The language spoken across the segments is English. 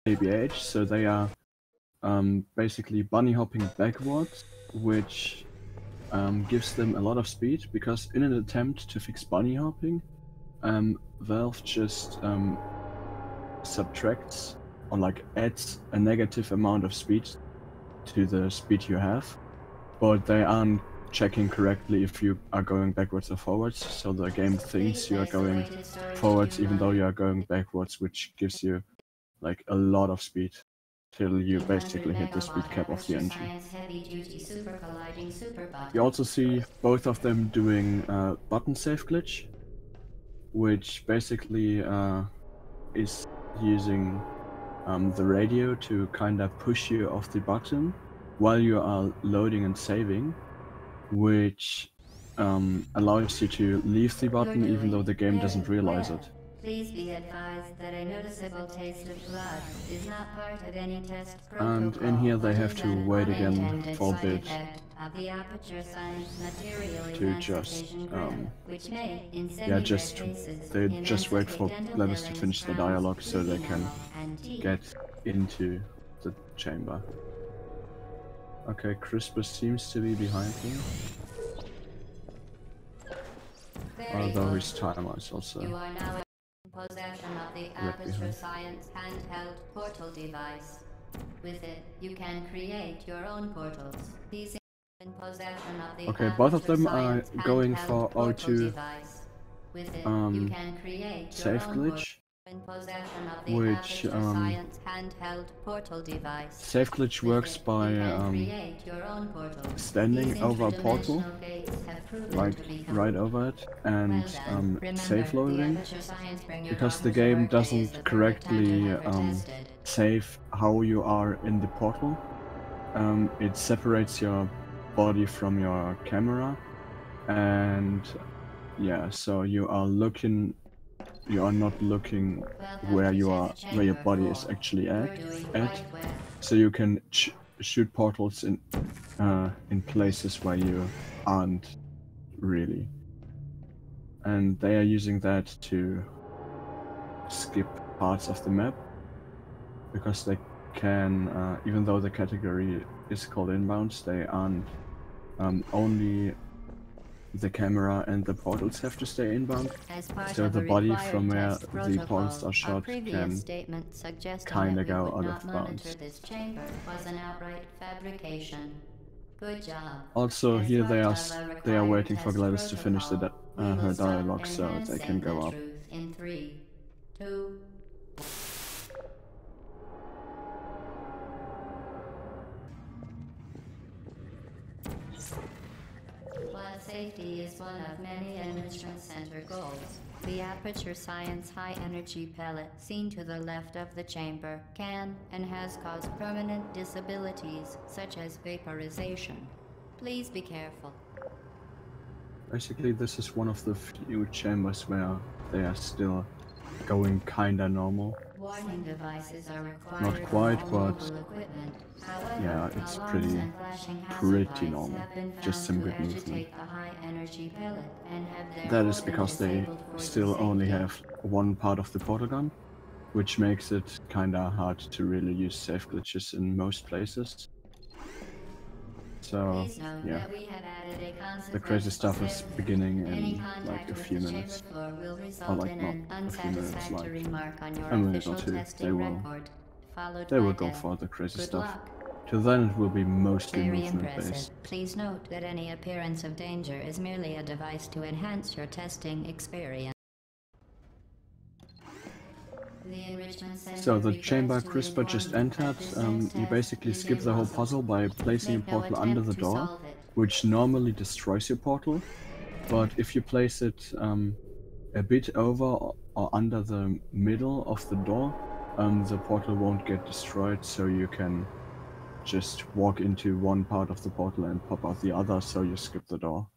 ABH, so they are basically bunny hopping backwards, which gives them a lot of speed, because in an attempt to fix bunny hopping, Valve just subtracts or like adds a negative amount of speed to the speed you have, but they aren't checking correctly if you are going backwards or forwards, so the game thinks you are going forwards even though you are going backwards, which gives you like a lot of speed till you basically hit the speed cap of the engine. You also see both of them doing button safe glitch, which basically is using the radio to kind of push you off the button while you are loading and saving, which allows you to leave the button even though the game doesn't realize it. Please be advised that a noticeable taste of blood is not part of any test And protocol. in here they have to wait again for a bit to just they just wait for Gladys to finish the dialogue so they can get into the chamber. Okay, Crispus seems to be behind me. Although his timer is also possession of the Aperture Science handheld portal device. With it, you can create your own portals. These in possession of the okay, both of them are going for O2 safe glitch, which safe glitch works by standing over a portal, like right over it, and safe loading, because the game doesn't correctly save how you are in the portal. It separates your body from your camera, and yeah, so you are not looking where your body is actually at. So you can shoot portals in places where you aren't really, and they are using that to skip parts of the map, because they can, even though the category is called inbounds, they aren't only the camera and the portals have to stay inbound, so the body from where the portals are shot can kinda go out of bounds. Also, here they are waiting for Gladys to finish her dialogue so they can go up. In 3, 2, While safety is one of many Enrichment Center goals, the Aperture Science high-energy pellet seen to the left of the chamber can and has caused permanent disabilities such as vaporization. Please be careful. Basically, this is one of the few chambers where they are still going kinda normal. Warning devices are required. Not quite, but yeah, it's pretty normal. Just some good movement. That is because they still only have one part of the portal gun, which makes it kinda hard to really use safe glitches in most places. So, yeah, the crazy stuff is beginning in like a few minutes. Or like not a few minutes, like a minute or two. They will go for the crazy stuff. Till then it will be mostly movement based. Please note that any appearance of danger is merely a device to enhance your testing experience. So the chamber Crisper just entered, you basically skip the whole puzzle by placing a portal under the door, which normally destroys your portal, but if you place it a bit over or under the middle of the door, the portal won't get destroyed, so you can just walk into one part of the portal and pop out the other, so you skip the door.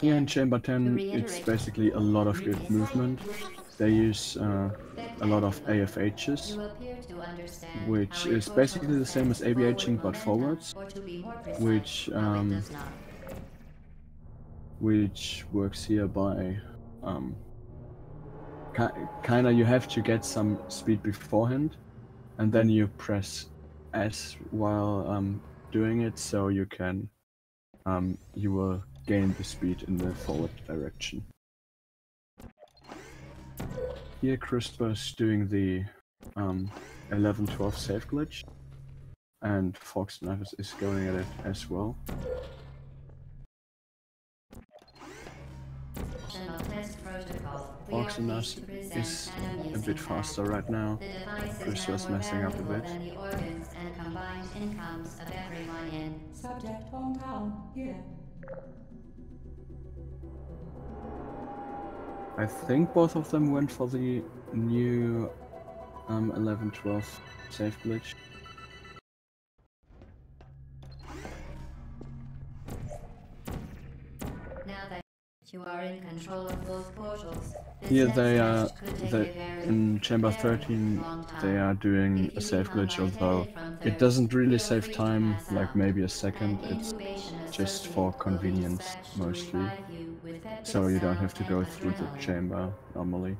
Here in Chamber 10, it's basically a lot of good movement. They use a lot of AFHs, which is basically the same as ABHing but forwards, which works here by kinda you have to get some speed beforehand, and then you press S while doing it, so you can you will gain the speed in the forward direction. Here CRISPR's doing the 11-12 safe glitch, and forxandknives is going at it as well. forxandknives is a bit faster right now. CRISPR's messing up a bit. Subject hometown here. I think both of them went for the new 11-12 safe glitch. Now that you are in control of both portals, Here in Chamber 13 they are doing a safe glitch, although it doesn't really save time, like maybe a second. It's just for convenience mostly, so you don't have to go through the chamber normally.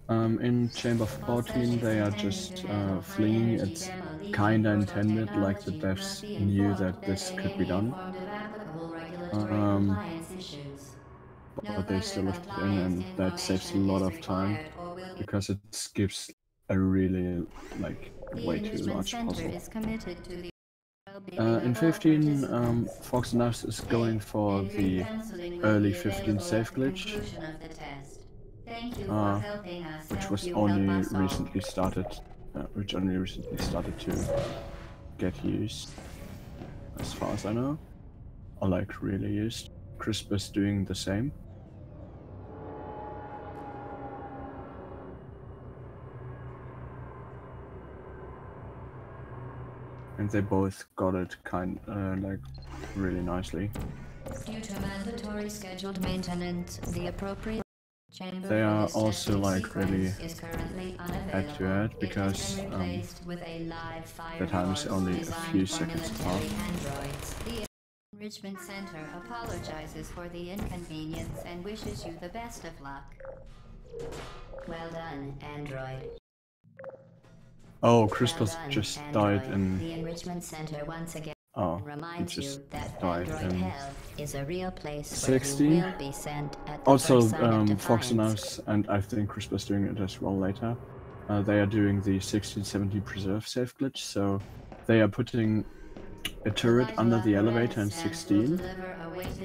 In Chamber 14 they are just flinging. It's kinda intended, like the devs knew that this could be done. But they still left it in, and that saves a lot of time, because it skips a really, like, way too large puzzle. In 15, forxandknives is going for the early 15 safe glitch, which only recently started to get used, as far as I know, or like really used. CRISPR's doing the same. And they both got it like really nicely. Due to mandatory scheduled maintenance, the appropriate chamber they are also like really head to head, because the time is only a few seconds apart. The Enrichment Center apologizes for the inconvenience and wishes you the best of luck. Well done, Android. Oh, CRISPR just died in... The Enrichment Center once again reminds you that Android Hell is a real place 16. where you will be sent at the Also, first sign of forxandknives, and I think CRISPR's doing it as well later. They are doing the 1670 preserve safe glitch, so they are putting a turret under the elevator in 16,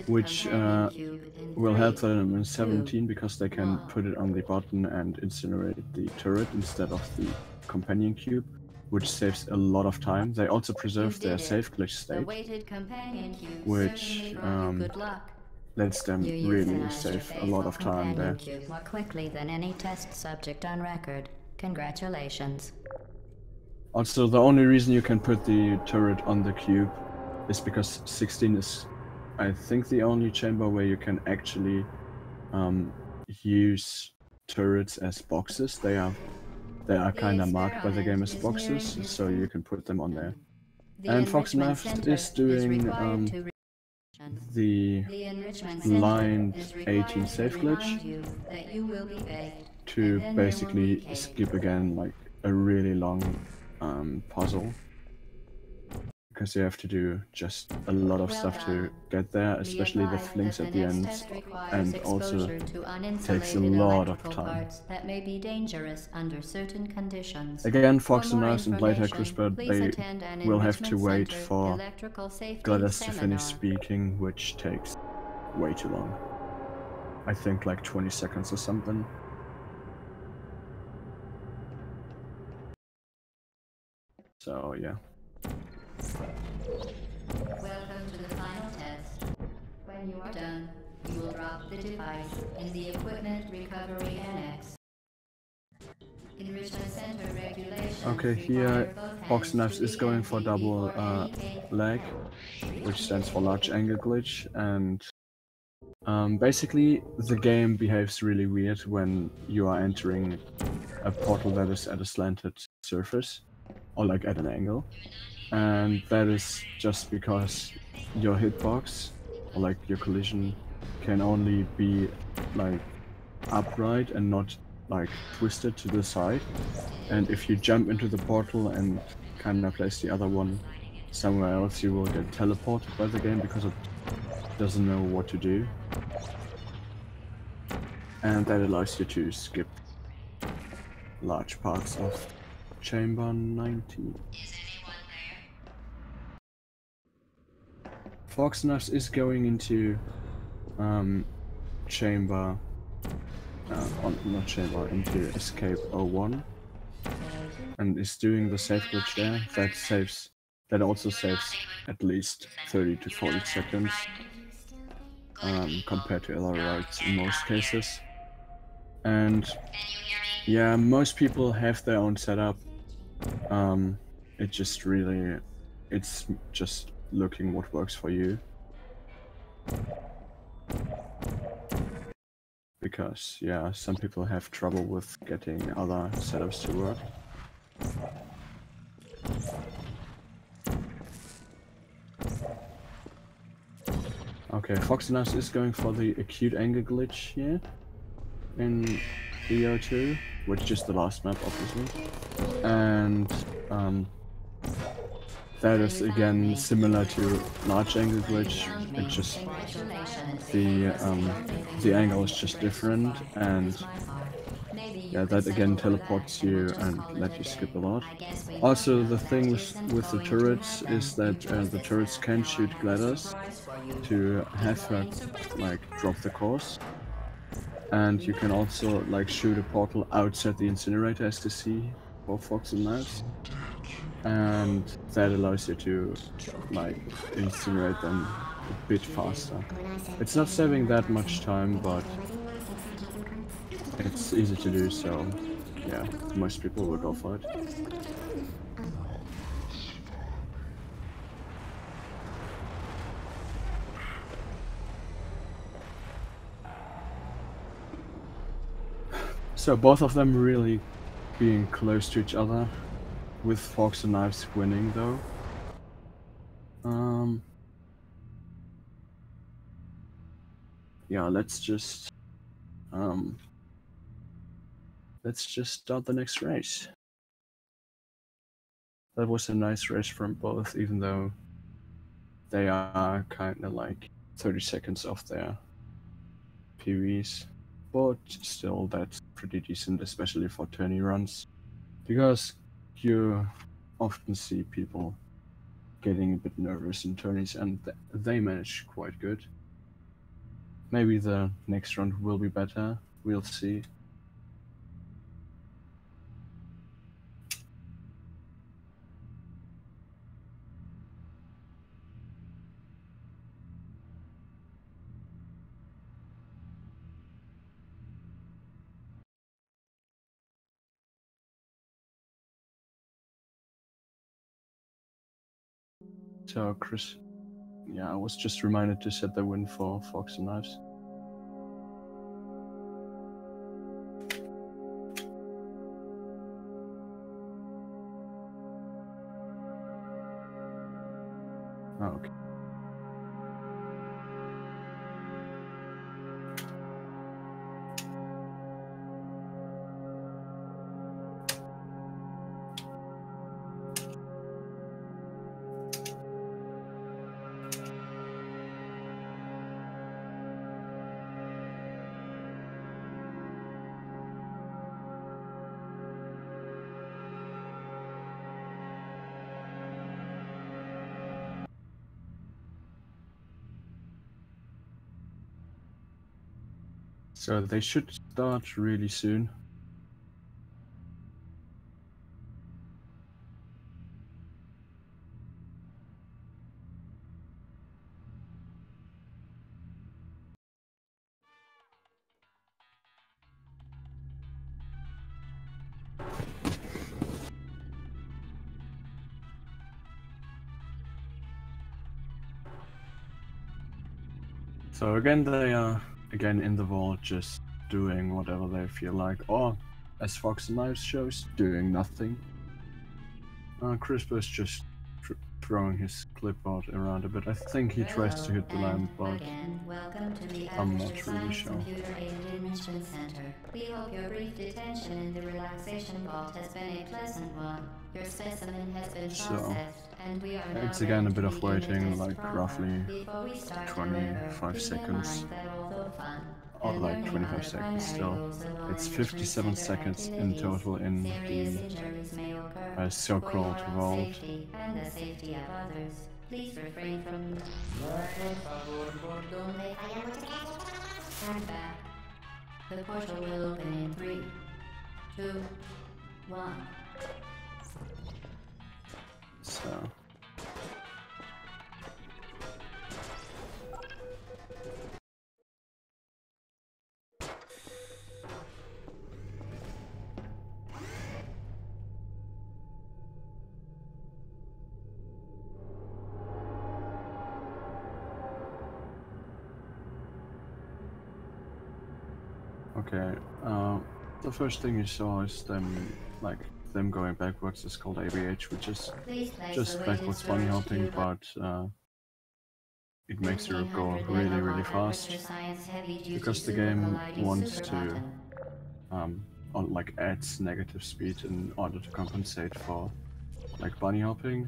which will help them in 17, because they can put it on the button and incinerate the turret instead of the companion cube, which saves a lot of time. They also preserve their safe glitch state, which lets them really save a lot of time there. More quickly than any test subject on record. Congratulations. Also, the only reason you can put the turret on the cube is because 16 is, I think, the only chamber where you can actually use turrets as boxes. They are kind of marked by the game as boxes, so you can put them on there. And forxandknives is doing the blind 18 safe glitch to basically skip again like a really long puzzle, because you have to do just a lot of stuff to get there, especially the flings at the end, and also takes a lot of time. That may be dangerous under certain conditions. Again, forxandknives and later CRISPR, they will have to wait for Gladys to finish speaking, which takes way too long. I think like 20 seconds or something. So yeah. Welcome to the final test. When you are done, you will drop the device in the Equipment Recovery Annex. Enrichment Center regulations. Okay, here forxandknives is going for double lag, which stands for large angle glitch, and basically the game behaves really weird when you are entering a portal that is at a slanted surface, or like at an angle. And that is just because your hitbox or like your collision can only be like upright and not like twisted to the side. And if you jump into the portal and kind of place the other one somewhere else, you will get teleported by the game because it doesn't know what to do. And that allows you to skip large parts of Chamber 19. forxandknives is going into chamber, not chamber, into escape 01, and is doing the safe glitch there. That also saves at least 30 to 40 seconds compared to other routes in most cases. And yeah, most people have their own setup. It's just looking what works for you. Because, yeah, some people have trouble with getting other setups to work. Okay, forxandknives is going for the acute angle glitch here in EO2, which is the last map, obviously. And that is again similar to large angle glitch. It just the angle is just different, and yeah, that again teleports you and let you skip a lot. Also, the thing with the turrets is that the turrets can shoot gliders to have her like drop the course, and you can also like shoot a portal outside the incinerator as to see for forxandknives, and that allows you to like incinerate them a bit faster. It's not saving that much time, but it's easy to do, so yeah, most people will go for it. So both of them really being close to each other, with forxandknives winning though. Yeah, let's just start the next race. That was a nice race from both, even though they are kind of like 30 seconds off their PVs. But still, that's pretty decent, especially for tourney runs. Because you often see people getting a bit nervous in tourneys, and they manage quite good. Maybe the next round will be better, we'll see. So Chris, yeah, I was just reminded to set the win for forxandknives. Oh, okay. So they should start really soon. So again, they are again in the vault, just doing whatever they feel like, or as forxandknives shows, doing nothing. CRISPR is just throwing his clipboard around a bit. I think he tries to hit the lamp, but Welcome to the I'm Aperture not really Science sure. Computer Aided Enrichment Center. We hope your brief detention in the relaxation vault has been a pleasant one. Your specimen has been So, processed, and we are now it's ready again a to bit of begin the waiting, test like proper. roughly Before we start, however, 25 keep in seconds. mind that although fun Or and like learning are 25 the seconds primary still. goals of all It's enrichment 57 center seconds in activities, total in serious the injuries may occur. For so-called your own vault. safety and the safety of others, please refrain from stand back. The portal will open in 3, 2, 1. So, okay, the first thing you saw is them going backwards is called ABH, which is just backwards bunny hopping, but it makes you go really fast, because the game wants to, or like adds negative speed in order to compensate for like bunny hopping,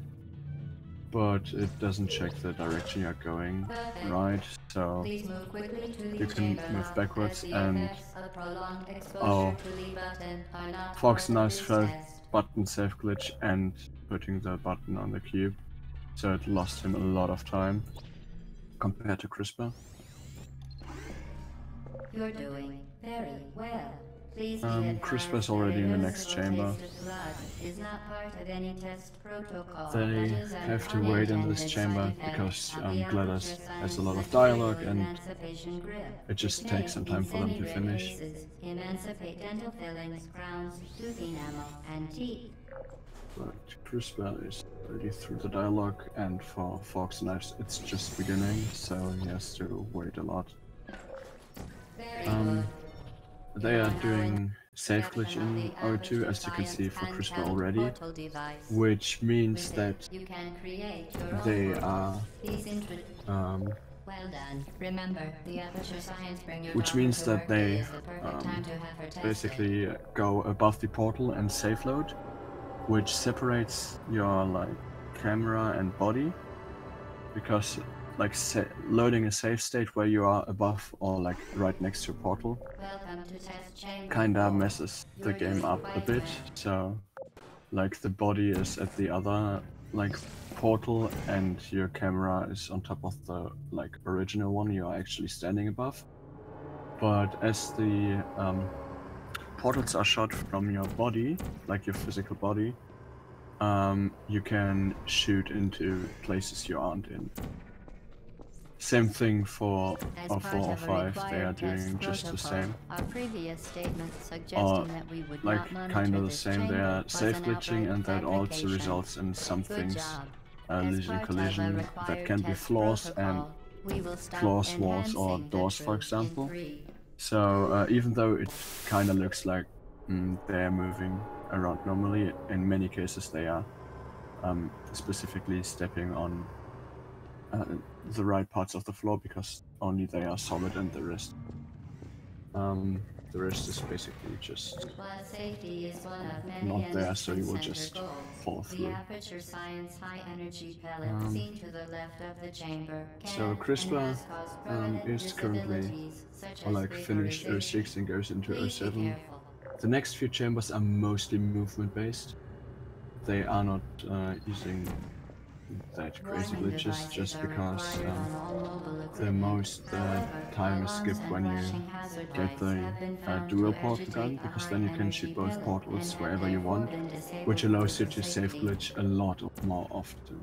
but it doesn't check the direction you're going, right? So you can move backwards, and oh, forxandknives felt button safe glitch and putting the button on the cube, so it lost him a lot of time compared to CRISPR. You're doing very well. Please be advised CRISPR's that already a in the next noticeable chamber. taste of blood is not part of any test protocol. They That is an have to wait in this unintended chamber side effect because of the GLaDOS Aperture has a Science lot of Material dialogue, and Emancipation Grip, it just which takes may, some in time for them to semi-rare finish. cases, emancipate dental fillings, crowns, tooth enamel, and teeth. But CRISPR is already through the dialogue, and for forxandknives it's just beginning, so he has to wait a lot. Very good. They are doing safe glitch in O2, as you can see for CRISPR already, which means that You can create your own they portal. are, Please well done. Remember, the Aperture Science Bring Your which Daughter means to that Work Day they is the perfect time to have her tested. basically go above the portal and safe load, which separates your like camera and body, because like loading a safe state where you are above or like right next to a portal Welcome to test chamber kinda 4. messes the You're game doing up a quite bit. well. So like the body is at the other like portal, and your camera is on top of the like original one you are actually standing above. But as the portals are shot from your body, like your physical body, you can shoot into places you aren't in. Same thing for As or part 4 or of a 5, they are required test doing just the protocol, same. our previous statement Or suggesting that we would like not monitor kind of the this same, they chamber are was safe an glitching, outright and that also fabrication. results in some Good things job. As losing part of a collision that required can be test floors and protocol, we will stop floors, walls, or enhancing the doors, for truth in example. 3. So even though it kind of looks like they're moving around normally, in many cases they are specifically stepping on the right parts of the floor, because only they are solid, and the rest is basically just While safety is one of many not there, so you will Enrichment Center just goals, fall the through. Aperture Science High Energy Pellet seen to the left of the chamber So can and CRISPR has caused permanent is currently disabilities such or as like finished vaporization. 06 and goes into Please be 07. careful. The next few chambers are mostly movement based. They are not using that crazy Warning glitches, devices just are because required on all mobile the equipment. most However, time is alarms skipped and when you flashing hazard get lights the have been found dual to portal gun, agitate a because high then you can energy shoot both pellet and portals have wherever you therefore want, been disabled which for allows you your to safe safety. glitch a lot more often.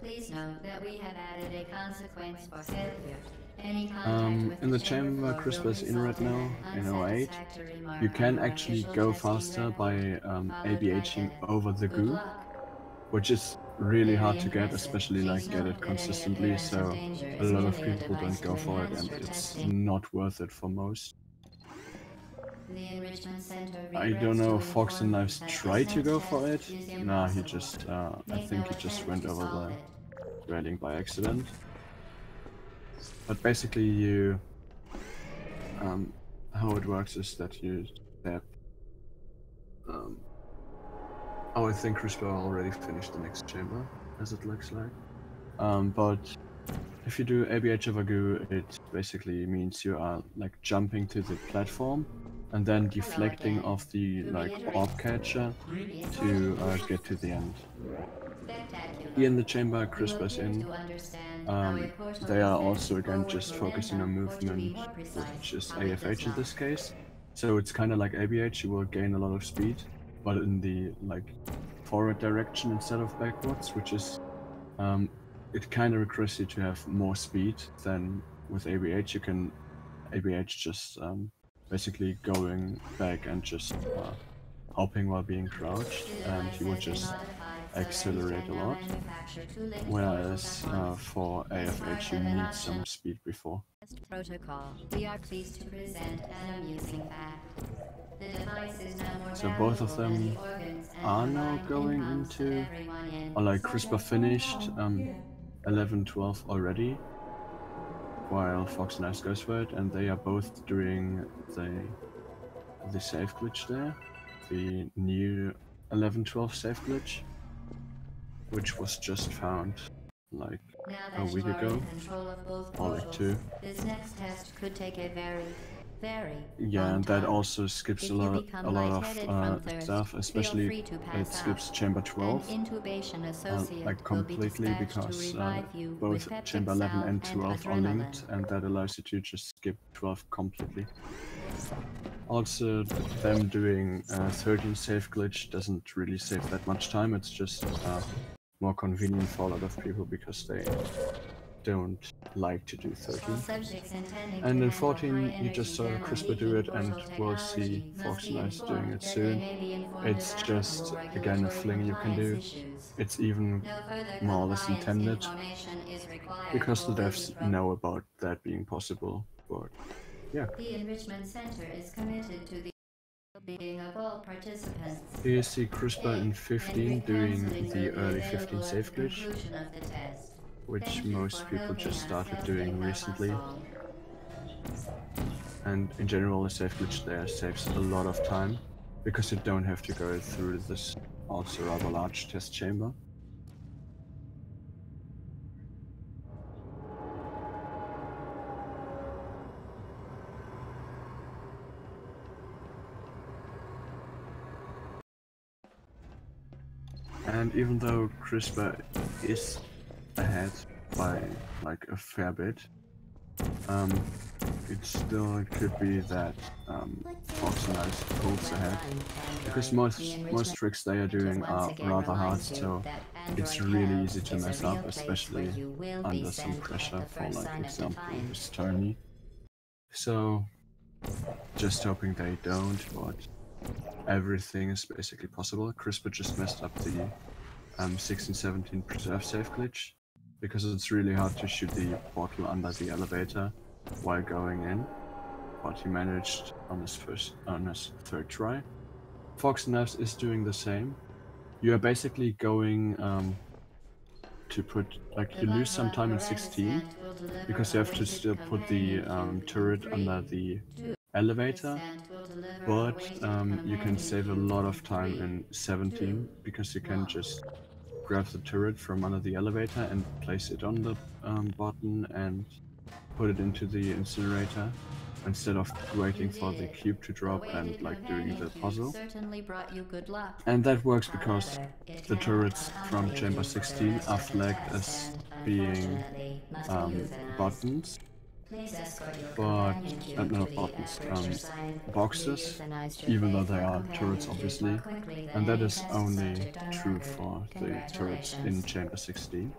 Please note that we have added a consequence for failure. Any contact with In the the chamber chamber floor will CRISPR is in result right in now, an in 08, unsatisfactory mark you on can your actually official go testing faster record, by followed by ABHing death. over the Good goo, luck. which is really Very hard to get, impressive. especially Please like get note it that any consistently, appearance of so danger a is lot of merely a people device don't to go for it, enhance and your it's testing. not worth it for most. The Enrichment Center I don't know if Fox and Knives tried to go for it. Nah, he just, I think he just went over the railing by accident. But basically you, how it works is that you step, oh, I think CRISPR already finished the next chamber, as it looks like. But if you do ABH over goo, it basically means you are like jumping to the platform and then deflecting off the like orb catcher to get to the end. Here in the chamber CRISPR's in, they are also again just focusing on movement, which is AFH in this case. So it's kind of like ABH, you will gain a lot of speed, but in the like forward direction instead of backwards, which is it kind of requires you to have more speed than with ABH. You can ABH just basically going back and just hopping while being crouched, and you will just accelerate a lot. Whereas for AFH you need some speed before. Protocol. We are pleased to present an amusing fact. The device is now more So both of valuable than them the organs and are now combined going incomes of into, everyone in. or like CRISPR finished 11, 12 already, while Fox Knives goes for it, and they are both doing the save glitch there, the new 11-12 save glitch, which was just found like a week ago, or like 2. This next test could take a very Yeah, long and that time. also skips If a you lot become of thirst, stuff, feel especially free to it pass skips out. chamber An 12 intubation associate like will be completely, dispatched to because revive you with both peptic chamber 11 salve and and 12 are adrenaline. linked, and that allows you to just skip 12 completely. Also, them doing 13 save glitch doesn't really save that much time. It's just more convenient for a lot of people because they don't like to do 13. And in 14 you just saw CRISPR do it, and we'll see Fox Knives doing it soon. It's just again a fling you can do. It's even more or less intended because the devs know about that being possible. But yeah. The Enrichment Center is committed to the well-being of all participants. Here you see CRISPR in 15 doing the early 15 save glitch, which most people just started doing recently. And in general, a save glitch there saves a lot of time, because you don't have to go through this also rather large test chamber. And even though CRISPR is ahead by like a fair bit, it still could be that Fox and Knives pulls ahead, because most tricks they are doing are rather hard, so it's really easy to mess up, especially under some pressure, for like example with Tony. So just hoping they don't, but everything is basically possible. CRISPR just messed up the 16-17 preserve save glitch, because it's really hard to shoot the portal under the elevator while going in, but he managed on his third try. Fox Knives is doing the same. You are basically going to put, like, you lose some time in 16 because you have to still put the turret under the elevator, but you can save a lot of time in 17 because you can just grab the turret from under the elevator and place it on the button and put it into the incinerator, instead of waiting for the cube to drop and like doing the puzzle. And that works because the turrets from chamber 16 are flagged as being buttons, but not buttons, boxes, even though they are turrets obviously, and that is only true for the turrets in chamber 16.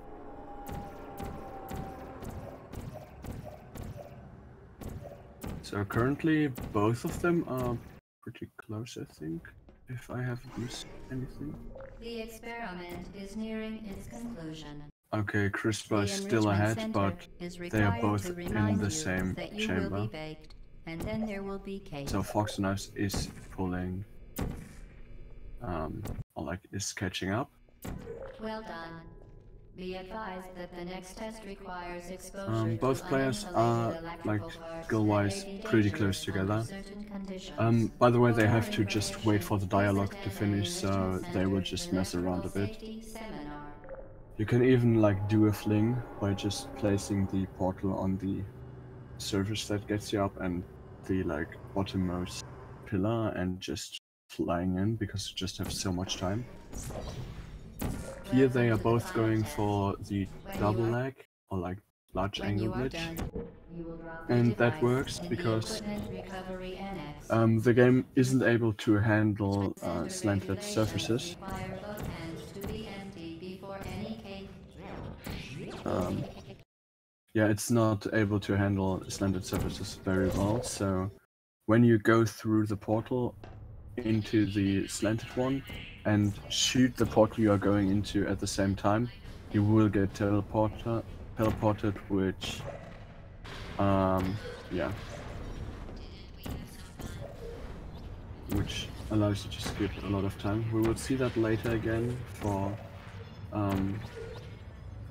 So currently both of them are pretty close, I think, if I haven't missed anything. The experiment is nearing its conclusion. Okay, CRISPR is still ahead, but they are both in the same chamber. And then there will be cake. So forxandknives is pulling, or like is catching up. Well done. Be advised that the next test requires exposure Both to players are uninsulated like electrical parts skill-wise that may be pretty close dangerous together. under certain conditions. By the way, they For have more to just wait for the information, please dialogue to attend an finish, Enrichment so they will Center's just mess around a electrical bit. safety seminar. You can even like do a fling by just placing the portal on the surface that gets you up and the like bottommost pillar and just flying in because you just have so much time. Here they are Welcome to the both final going test. for the When double you are- lag or like large When angle you are glitch, done, you will drop the and that device works in the because equipment recovery annex. the game isn't able to handle Center slanted regulations surfaces. require both hands to be empty before any cake. Yeah, it's not able to handle slanted surfaces very well, so when you go through the portal into the slanted one and shoot the portal you are going into at the same time, you will get teleported, which yeah, which allows you to skip a lot of time. We will see that later again for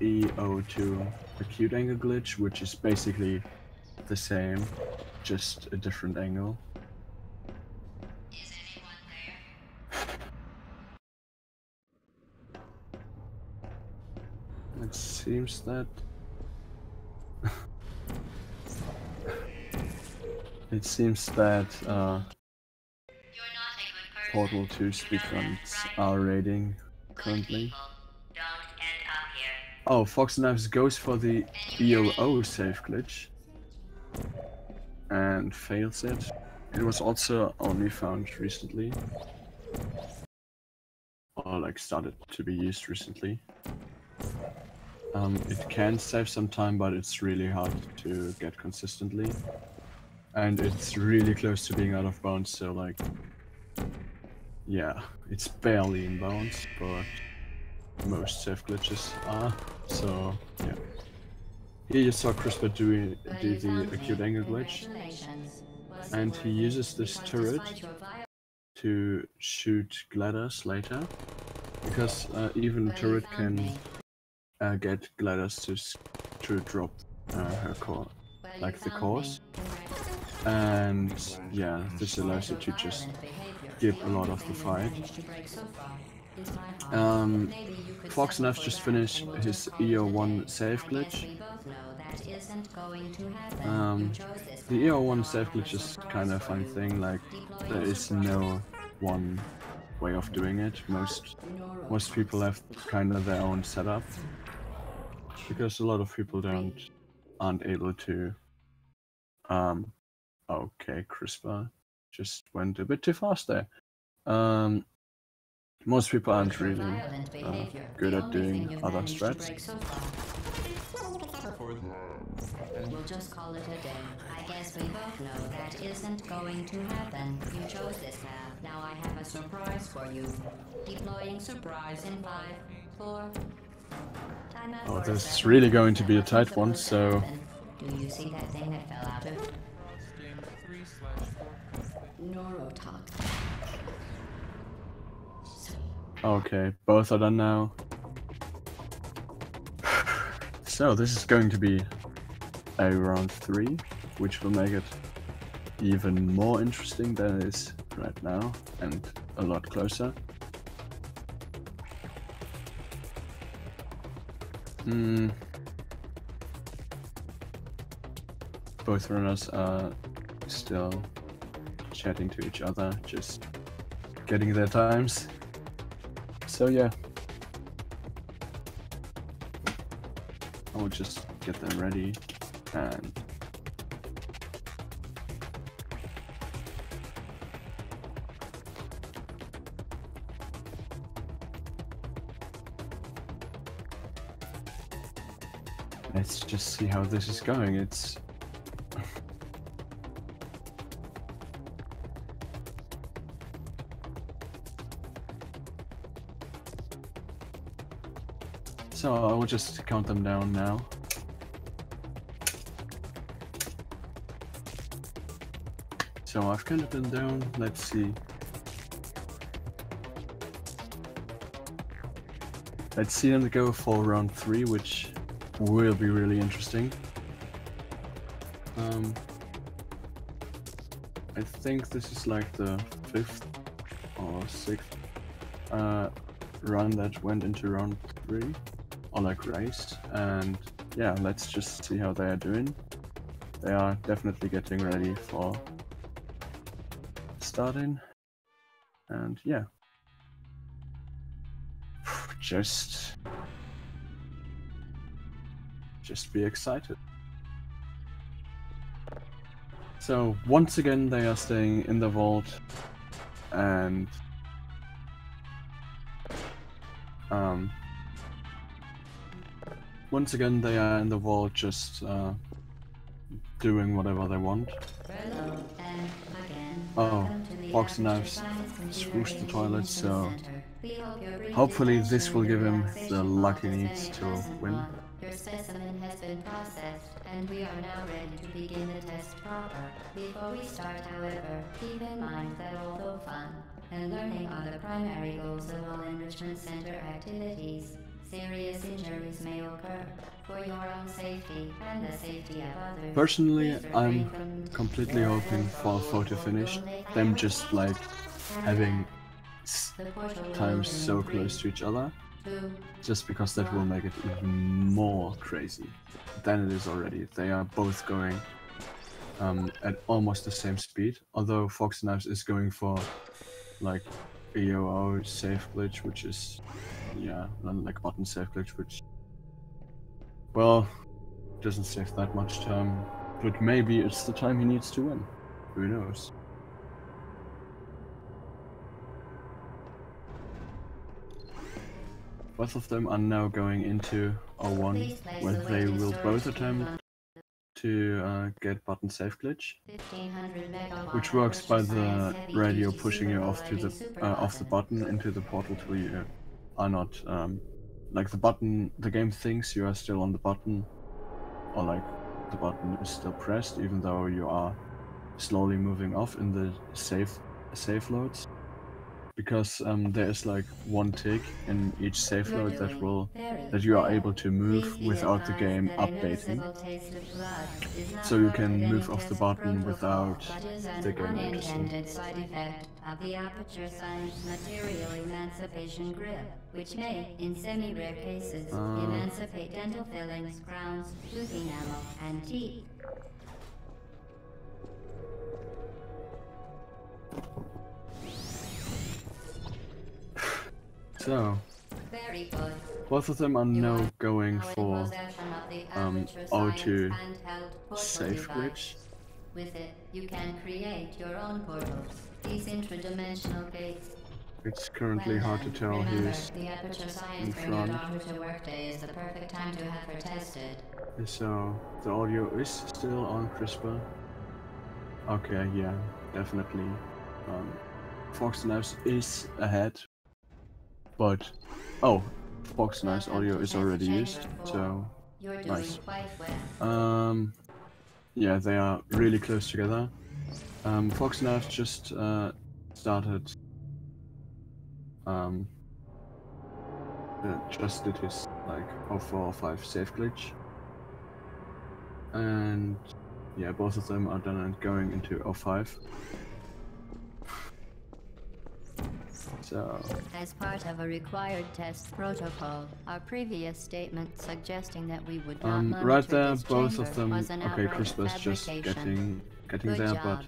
EO2 acute angle glitch, which is basically the same, just a different angle. Is anyone there? It seems that it seems that Portal 2 speedruns are raiding currently. Oh, forxandknives goes for the EOO save glitch and fails it. It was also only found recently, or like started to be used recently. It can save some time, but it's really hard to get consistently. And it's really close to being out of bounds, so like, yeah, it's barely in bounds, but most save glitches are, so yeah. Here you saw CRISPR do the acute angle glitch, and he uses this turret to shoot gliders later, because even turret can get gliders to drop her core, like the cores. And yeah, this allows you to just skip a lot of the fight. forxandknives just finished his EO1 save glitch. The EO1 save glitch is kind of a fun thing, like there is no one way of doing it. Most people have kind of their own setup, because a lot of people aren't able to okay, CRISPR just went a bit too fast there. Most people aren't really good at doing other strats. We'll just call it a day. I guess we both know that isn't going to happen. You chose this path. Now I have a surprise for you. Deploying surprise in 5, 4. Oh, this is really going to be a tight one, so... Do you see that thing that fell out of? Neurotoxin. Okay, both are done now. So this is going to be a round 3, which will make it even more interesting than it is right now, and a lot closer. Both runners are still chatting to each other, just getting their times. So yeah, I will just get them ready and let's just see how this is going. It's so I will just count them down now. So I've counted them down. Let's see. Let's see them go for round 3, which will be really interesting. I think this is like the 5th or 6th run that went into round 3, or like race, and yeah, let's just see how they are doing. They are definitely getting ready for starting, and yeah, just be excited. So once again they are staying in the vault, and once again they are in the vault, just doing whatever they want. Oh, forxandknives swooshed the toilet, so hopefully this will give him the luck he needs to win. Your specimen has been processed, and we are now ready to begin the test proper. Before we start, however, keep in mind that although fun and learning are the primary goals of all Enrichment Center activities, serious injuries may occur. For your own safety and the safety of others. Personally, I'm completely hoping for a photo finish, them just like having times so close to each other, just because that will make it even more crazy than it is already. They are both going at almost the same speed, although forxandknives is going for like BOO safe glitch, which is, yeah, like button safe glitch, which, well, doesn't save that much time, but maybe it's the time he needs to win. Who knows? Both of them are now going into O1, where they will both attempt to get button safe glitch, which works by the radio pushing you off to the off the button into the portal till you are not like the game thinks you are still on the button, or like the button is still pressed even though you are slowly moving off in the safe loads, because there is like one tick in each safe load that you are able to move without the game updating, so you can move off the button without the game noticing. Side effect of the aperture science material emancipation grip, which may, in semi-rare cases, emancipate dental fillings, crowns, tooth enamel, and teeth. So, both of them are now going for O2 safe glitch. With it, you can create your own portals. These intradimensional gates. It's currently hard to tell who's the aperture science in bring your front. daughter to workday is the perfect time to have her tested. So, the audio is still on CRISPR. Okay, yeah, definitely. forxandknives is ahead, but oh, forxandknives audio is already used, so nice. Yeah, they are really close together. forxandknives just started just did his like 04 or 05 safe glitch, and yeah, both of them are done and going into 05. So, as part of a required test protocol, our previous statement suggesting that we would not monitor right there, this both of chamber them. was an Okay, outright CRISPR's just fabrication. getting Good there, job. but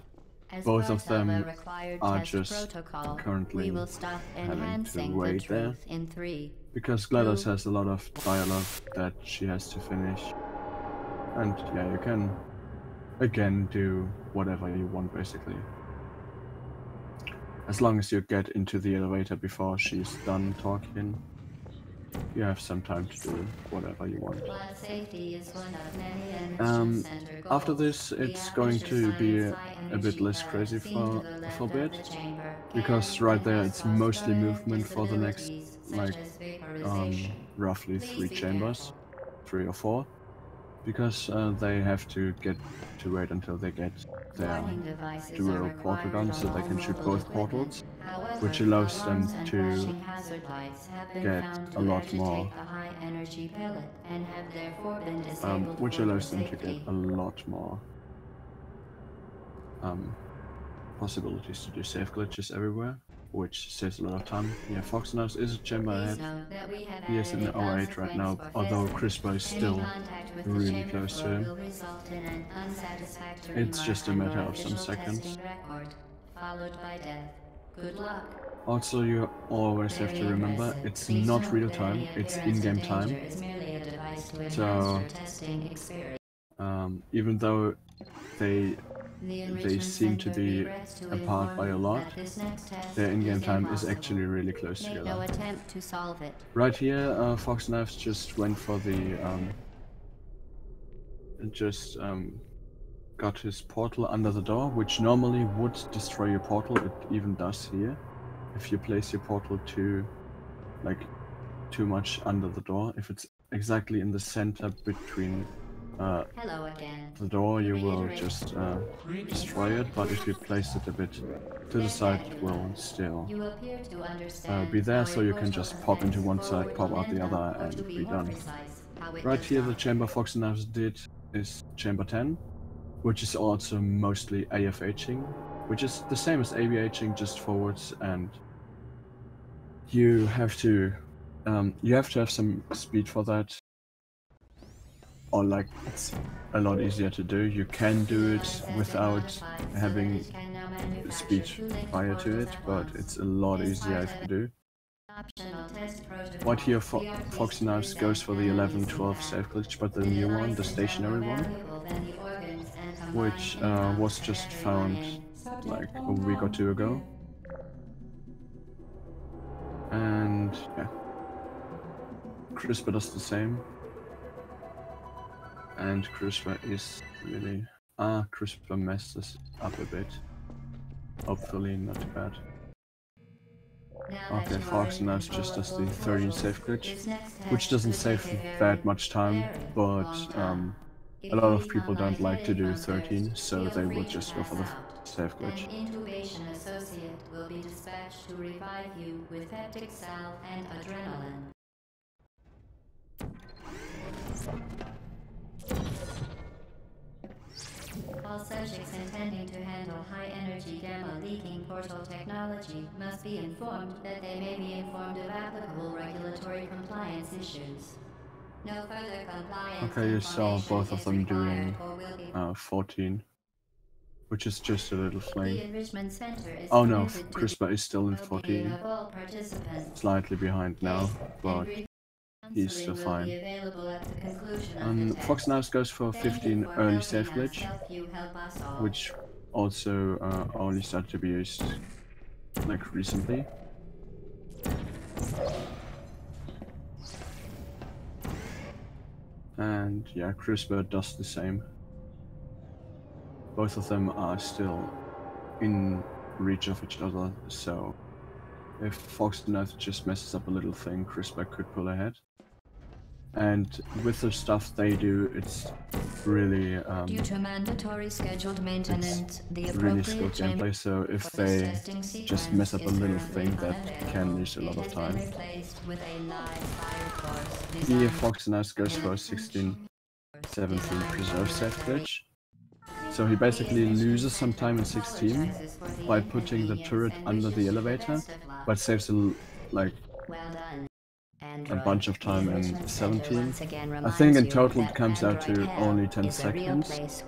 As both part of them a required are test just protocol, currently we will stop having to enhancing the wait there, truth in 3. because GLaDOS has a lot of dialogue that she has to finish, and yeah, you can again do whatever you want basically. As long as you get into the elevator before she's done talking, you have some time to do whatever you want. Safety is one of many Enrichment Center goals. After this, it's going to be a bit less crazy for a bit, because right there it's mostly movement for the next like roughly 3 chambers, 3 or 4, because they have to wait until they get their dual portal gun so they can shoot both portals, which allows them to get a lot more. Which allows them to get a lot more possibilities to do safe glitches everywhere, which saves a lot of time. Yeah, forxandknives is a chamber ahead. He is in 08 right now, although CRISPR is still really close to him. It's just a matter of some seconds. Good luck. Also, you always have to remember, it's not real time, it's in-game time. So, even though they seem to be apart by a lot, their in-game time is actually really close together. Right here, forxandknives just went for the got his portal under the door, which normally would destroy your portal. It even does here. If you place your portal too much under the door, if it's exactly in the center between the door, you will just destroy it, but if you place it a bit to the side, it will still be there, so you can just pop into one side, pop out the other, and be done. Right here, the chamber forxandknives did is chamber 10, which is also mostly AFHing, which is the same as AVHing, just forwards, and you have to have some speed for that, or like it's a lot easier to do. You can do it without having speed prior to it, but it's a lot easier if you do. What here forxandknives goes for the 11-12 safe glitch, but the new one, the stationary one, which was just found like a week or two ago. And yeah, CRISPR does the same. And CRISPR is really... CRISPR messes up a bit. Hopefully not too bad. Okay, forxandknives just does the 13 safe glitch, which doesn't save that much time, but a lot of people don't like to do 13, so they will just go for the safe glitch. An intubation associate will be dispatched to revive you with peptic salve and adrenaline. All subjects intending to handle high-energy gamma-leaking portal technology must be informed that they may be informed of applicable regulatory compliance issues. No further compliance. Okay, you saw both of them doing 14, which is just a little flame. Oh no, CRISPR is still in 14. Slightly behind now, but he's still fine. forxandknives goes for 15 early safe glitch, which also only started to be used like recently. And yeah, CRISPR does the same. Both of them are still in reach of each other, so if forxandknives just messes up a little thing, CRISPR could pull ahead. And with the stuff they do, it's really due to mandatory scheduled maintenance, really skilled gameplay, so if they just mess up a little thing, that can use a lot of time. Here forxandknives goes for 16-17 preserve safe glitch. So he basically loses some time in 16 by putting the turret under the elevator, but saves like a bunch of time in 17. I think in total it comes out to only 10 seconds,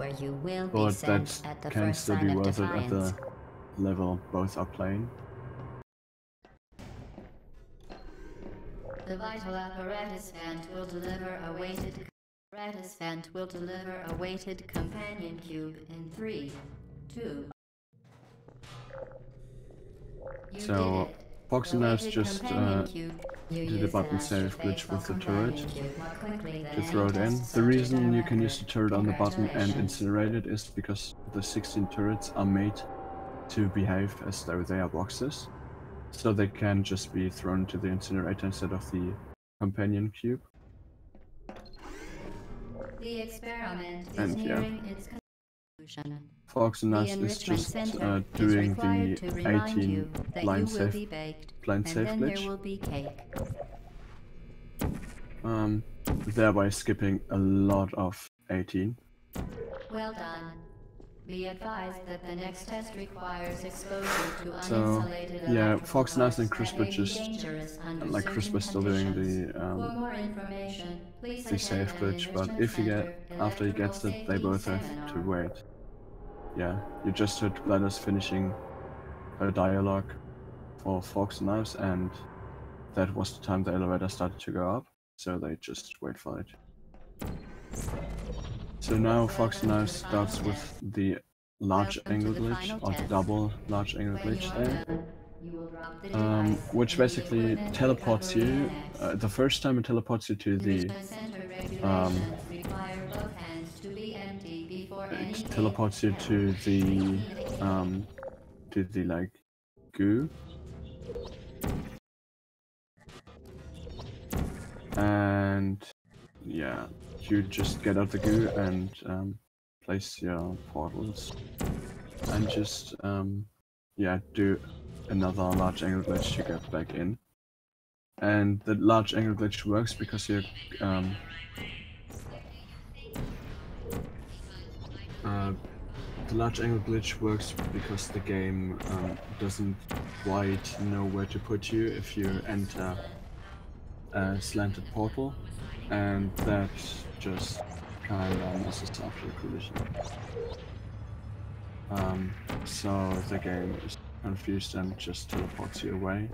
but that can still be worth it at the level both are playing. The vital apparatus vent will deliver a weighted companion cube in 3, 2. So forxandknives just did a button save glitch with the turret to throw it in. The reason you can use the turret on the button and incinerate it is because the 16 turrets are made to behave as though they are boxes. So they can just be thrown to the incinerator instead of the companion cube. The experiment is And yeah, nearing its conclusion. forxandknives The is just enrichment center is doing required the to remind 18 you that you blind will safe be baked, blind and safe then there glitch, will be cake. thereby skipping a lot of 18. Well done. Be advised that the next test requires exposure to So uninsulated yeah, electrical forxandknives and parts that CRISPR may be just dangerous under like certain CRISPR still doing conditions. For more information, please the attend safe an glitch, but Enrichment if you get Center after he electrical gets it, they safety both have to seminar. wait. Yeah, you just heard Gladys finishing her dialogue for forxandknives, and that was the time the elevator started to go up, so they just wait for it. So now forxandknives starts with the large angle glitch, or the double large angle glitch there, which basically teleports you. The first time it teleports you to the it teleports you to the like goo, and yeah, you just get out the goo and place your portals and just yeah, do another large angle glitch to get back in. And the large angle glitch works because you're the large angle glitch works because the game doesn't quite know where to put you if you enter a slanted portal, and that just kinda messes up your collision. So the game is confused and just teleports you away.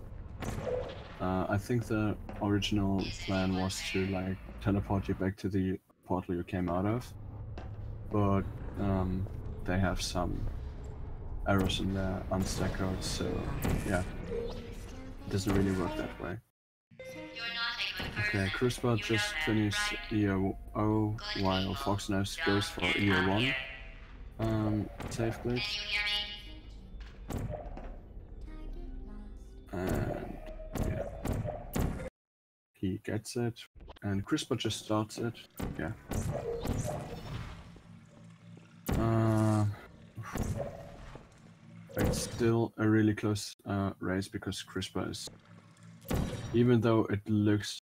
I think the original plan was to like teleport you back to the portal you came out of, but they have some errors in their unstack code, so yeah, it doesn't really work that way. Okay, CRISPR just finished EO0 while forxandknives goes for EO1 safe glitch. And yeah, he gets it, and CRISPR just starts it. Yeah. It's still a really close race because CRISPR is, even though it looks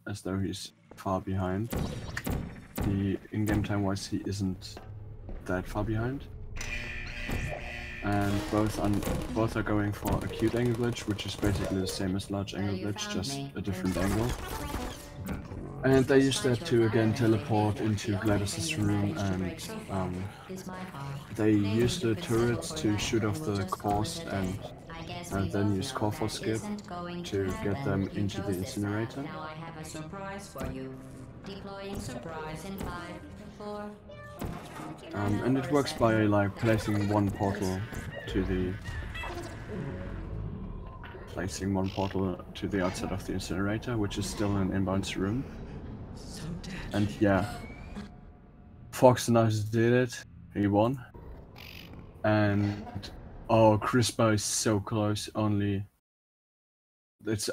as though he's far behind, the in-game time wise he isn't that far behind. And both are going for acute angle glitch, which is basically the same as large angle glitch, just a different angle. And they use that to again teleport into Gladys's room, and they use the turrets to shoot off the cores and then use core for skip to get them into the incinerator. Now I have a surprise for you. Deploying surprise in 5, 4. And it works by like placing one portal to the outside of the incinerator, which is still in an inbound room. And yeah, forxandknives did it. He won. And oh, CRISPR is so close. Only it's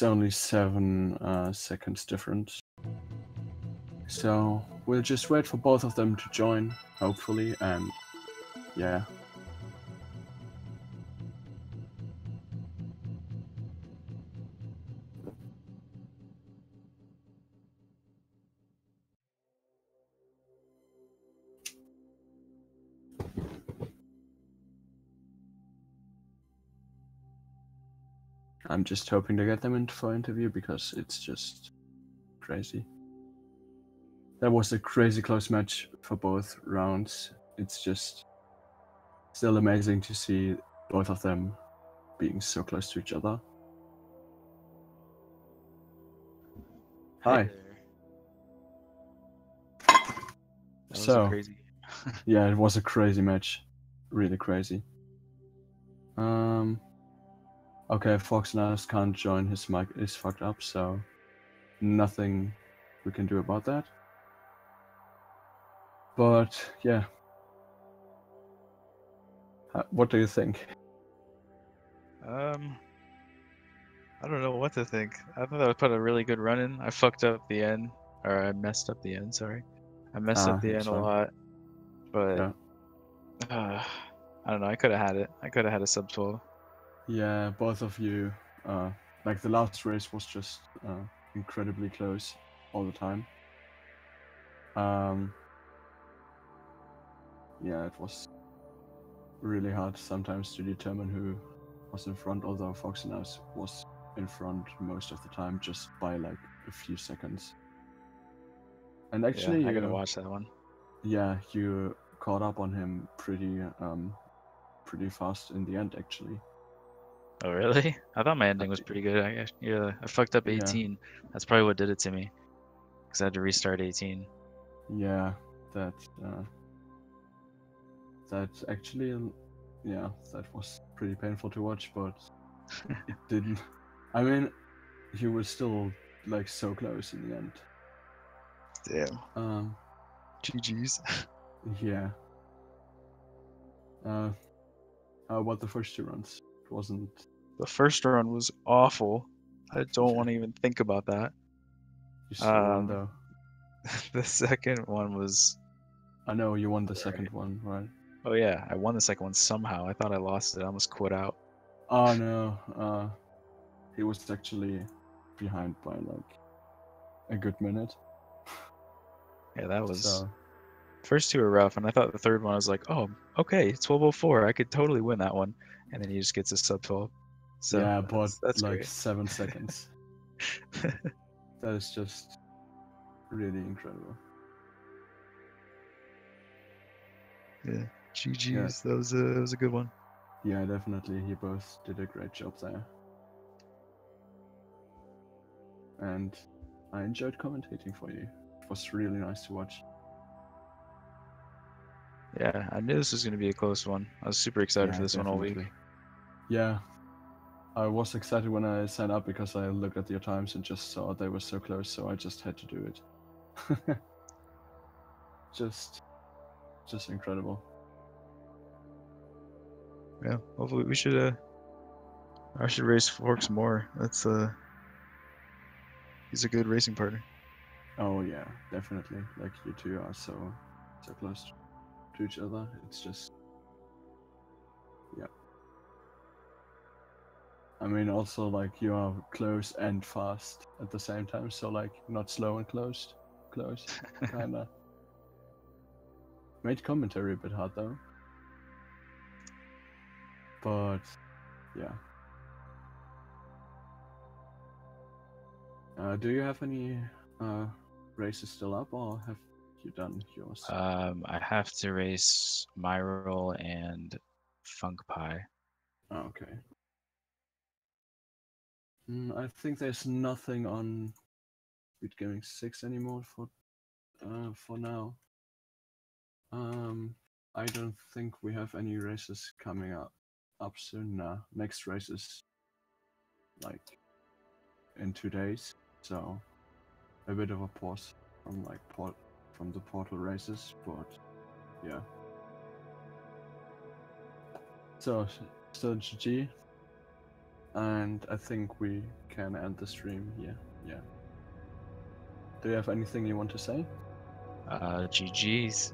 only 7 seconds difference. So we'll just wait for both of them to join, hopefully, and yeah. I'm just hoping to get them in for interview because it's just crazy. That was a crazy close match for both rounds. It's just still amazing to see both of them being so close to each other. Hi. Hey there. That was a So, crazy. yeah, it was a crazy match. Really crazy. Okay, forxandknives can't join, his mic is fucked up, so nothing we can do about that. But, yeah. What do you think? I don't know what to think. I thought I put a really good run in. I fucked up the end, or I messed up the end. Sorry. I messed up the That's end a fine. lot, but Yeah. I don't know. I could have had it. I could have had a sub 12. Yeah, both of you, like the last race was just incredibly close all the time. Yeah, it was really hard sometimes to determine who was in front, although forxandknives was in front most of the time just by like a few seconds. And Yeah, actually, I gotta watch that one. yeah, you caught up on him pretty fast in the end, actually. Oh, really? I thought my ending was pretty good. I fucked up Yeah. 18. That's probably what did it to me, because I had to restart 18. Yeah, that actually, yeah, that was pretty painful to watch, but it didn't. I mean, he was still like so close in the end. Damn. GG's. Yeah. How about the first two runs? It wasn't. The first run was awful. I don't want to even think about that. You still won though. The second one was. I know you won the Right. second one, right? Oh yeah, I won the second one somehow. I thought I lost it. I almost quit out. Oh no. He was actually behind by like a good minute. Yeah, that was. So First two were rough, and I thought the third one I was like, oh, okay, 12:04. I could totally win that one. And then he just gets a sub 12. So yeah, but that's like great. 7 seconds. That is just really incredible. Yeah, GG's. Yeah. That was a good one. Yeah, definitely. You both did a great job there. And I enjoyed commentating for you. It was really nice to watch. Yeah, I knew this was going to be a close one. I was super excited for this one all week. Yeah, I was excited when I signed up because I looked at your times and just saw they were so close, so I just had to do it. just incredible. Yeah, hopefully we should. I should race Forks more. That's he's a good racing partner. Oh yeah, definitely. Like you two are so close to each other. It's just, yeah. I mean, also like you are close and fast at the same time, so like not slow and close, kinda. Made commentary a bit hard though, but yeah. Do you have any races still up, or have you done yours? I have to race Myral and Funk Pie. Oh, okay. I think there's nothing on Speed Gaming 6 anymore for now. I don't think we have any races coming up soon. Next race is like in 2 days, so a bit of a pause from like from the portal races, but yeah. So GG, and I think we can end the stream here. Yeah. Do you have anything you want to say? GG's.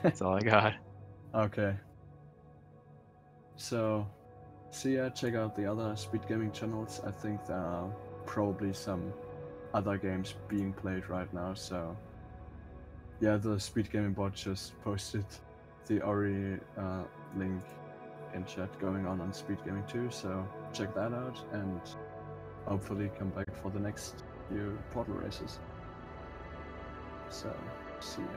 That's all I got. Okay. So, see ya, check out the other speed gaming channels. I think there are probably some other games being played right now, so yeah, the speed gaming bot just posted the Ori link in chat going on Speed Gaming 2, so check that out and hopefully come back for the next few portal races. So, see ya.